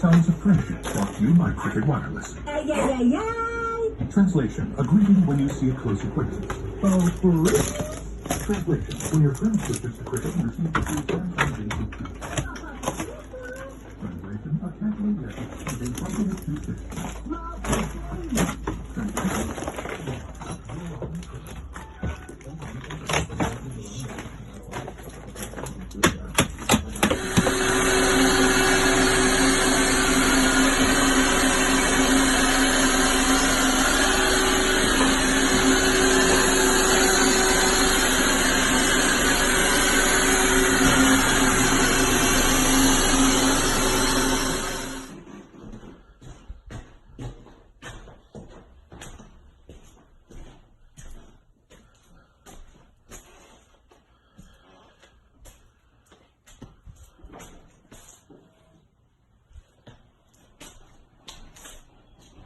Sounds of Friendship, brought to you by Cricket Wireless. Ay, ay, ay, ay. Translation, a greeting when you see a close acquaintance. Oh, for real? Translation, when your friend switches to Cricket and receives a free plan on basic fees. Translation, a casual gift is a bundle of 2 fish.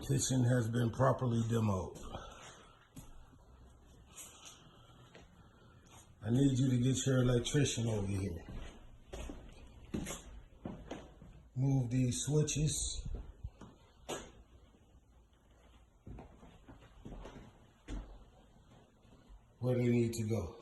Kitchen has been properly demoed. I need you to get your electrician over here. Move these switches. Where they need to go.